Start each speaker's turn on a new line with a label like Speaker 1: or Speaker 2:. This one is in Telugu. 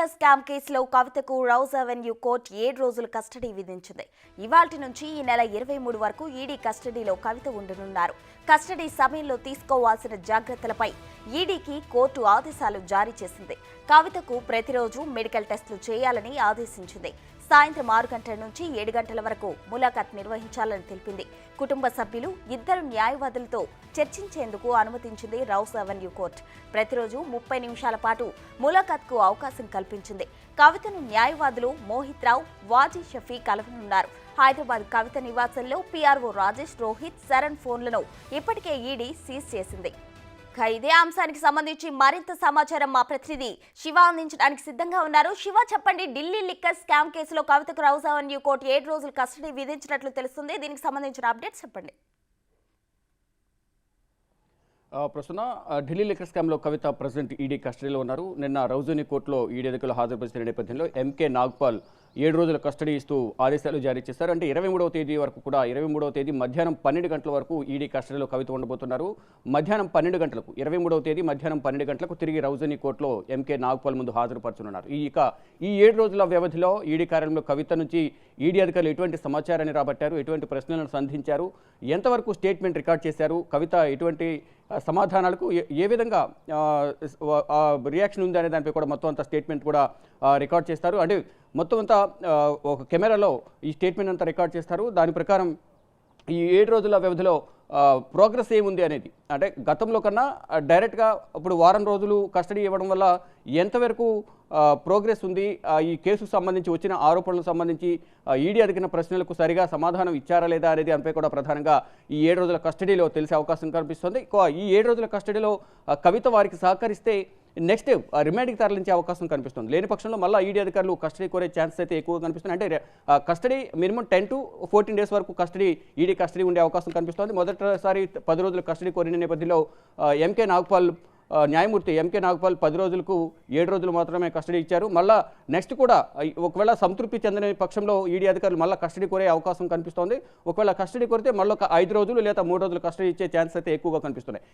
Speaker 1: లిక్కర్ స్కామ్ కేసులో కవితకు రౌజ్ అవెన్యూ కోర్టు 7 రోజుల కస్టడీ విధించింది. ఇవాల్టి నుంచి ఈ నెల 23 వరకు ఈడీ కస్టడీలో కవిత ఉండనున్నారు. కస్టడీ సమయంలో తీసుకోవాల్సిన జాగ్రత్తలపై ఈడీకి కోర్టు ఆదేశాలు జారీ చేసింది. కవితకు ప్రతిరోజు మెడికల్ టెస్టులు చేయాలని ఆదేశించింది. సాయంత్రం 6 గంటల నుంచి 7 గంటల వరకు ములాఖాత్ నిర్వహించాలని తెలిపింది. కుటుంబ సభ్యులు, ఇద్దరు న్యాయవాదులతో చర్చించేందుకు అనుమతించింది రౌజ్ అవెన్యూ కోర్టు. ప్రతిరోజు 30 నిమిషాల పాటు ములాఖాత్కు అవకాశం కల్పించింది. కవితను న్యాయవాదులు మోహిత్ రావు, వాజీ షఫీ కలవనున్నారు. హైదరాబాద్ కవిత నివాసంలో పీఆర్ఓ రాజేష్, రోహిత్, శరణ్ ఫోన్లను ఇప్పటికే ఈడీ సీజ్ చేసింది. ఇదే అంశానికి సంబంధించి మరింత సమాచారం మా ప్రతినిధి శివ అందించడానికి సిద్ధంగా ఉన్నారు. శివ, చెప్పండి, ఢిల్లీ లిక్కర్ స్కామ్ కేసులో కవితకు రౌజ్ అవెన్యూ కోర్టు 7 రోజుల కస్టడీ విధించినట్లు తెలుస్తుంది. దీనికి సంబంధించిన అప్డేట్స్ చెప్పండి.
Speaker 2: ప్రస్తుతం ఢిల్లీ లిక్కర్ స్కామ్లో కవిత ప్రెసిడెంట్ ఈడీ కస్టడీలో ఉన్నారు. నిన్న రౌజోని కోర్టులో ఈడీ ఎన్నికలు హాజరుపరిచిన నేపథ్యంలో ఎంకే నాగ్పాల్ 7 రోజుల కస్టడీ ఇస్తూ ఆదేశాలు జారీ చేశారు. అంటే 23వ తేదీ వరకు కూడా 23వ తేదీ మధ్యాహ్నం 12 గంటల వరకు ఈడీ కస్టడీలో కవిత ఉండబోతున్నారు. మధ్యాహ్నం 12 గంటలకు 23వ తేదీ మధ్యాహ్నం 12 గంటలకు తిరిగి రౌజోని కోర్టులో ఎంకే నాగ్పాల్ ముందు హాజరుపరచనున్నారు. ఈ 7 రోజుల వ్యవధిలో ఈడీ కార్యాలయంలో కవిత నుంచి ఈడీ అధికారులు ఎటువంటి సమాచారాన్ని రాబట్టారు, ఎటువంటి ప్రశ్నలను సంధించారు, ఎంతవరకు స్టేట్మెంట్ రికార్డ్ చేశారు, కవిత ఎటువంటి సమాధానాలకు ఏ విధంగా రియాక్షన్ ఉంది అనే దానిపై కూడా మొత్తం అంతా స్టేట్మెంట్ కూడా రికార్డ్ చేస్తారు. అంటే మొత్తం అంతా ఒక కెమెరాలో ఈ స్టేట్మెంట్ అంతా రికార్డ్ చేస్తారు. దాని ప్రకారం ఈ 7 రోజుల వ్యవధిలో ప్రోగ్రెస్ ఏముంది అనేది, అంటే గతంలో కన్నా డైరెక్ట్గా ఇప్పుడు వారం రోజులు కస్టడీ ఇవ్వడం వల్ల ఎంతవరకు ప్రోగ్రెస్ ఉంది, ఈ కేసుకు సంబంధించి వచ్చిన ఆరోపణలకు సంబంధించి ఈడీ అడిగిన ప్రశ్నలకు సరిగా సమాధానం ఇచ్చారా లేదా అనేది దానిపై కూడా ప్రధానంగా ఈ 7 రోజుల కస్టడీలో తెలిసే అవకాశం కనిపిస్తుంది. ఈ 7 రోజుల కస్టడీలో కవిత వారికి సహకరిస్తే నెక్స్ట్ రిమాండ్కి తరలించే అవకాశం కనిపిస్తుంది. లేని పక్షంలో మళ్ళీ ఈడీ అధికారులు కస్టడీ కోరే ఛాన్సెస్ అయితే ఎక్కువగా కనిపిస్తుంది. అంటే కస్టడీ మినిమం 10 to 14 డేస్ వరకు ఈడీ కస్టడీ ఉండే అవకాశం కనిపిస్తుంది. మొదటిసారి 10 రోజులు కస్టడీ కోరిన నేపథ్యంలో ఎంకే నాగ్పాల్ న్యాయమూర్తి ఎంకే నాగ్పాల్ 10 రోజులకు 7 రోజులు మాత్రమే కస్టడీ ఇచ్చారు. మళ్ళీ నెక్స్ట్ కూడా ఒకవేళ సంతృప్తి చెందిన పక్షంలో ఈడీ అధికారులు మళ్ళీ కస్టడీ కోరే అవకాశం కనిపిస్తోంది. ఒకవేళ కస్టడీ కోరితే మళ్ళీ ఒక 5 రోజులు లేదా 3 రోజులు కస్టడీ ఇచ్చే ఛాన్స్ అయితే ఎక్కువగా కనిపిస్తున్నాయి.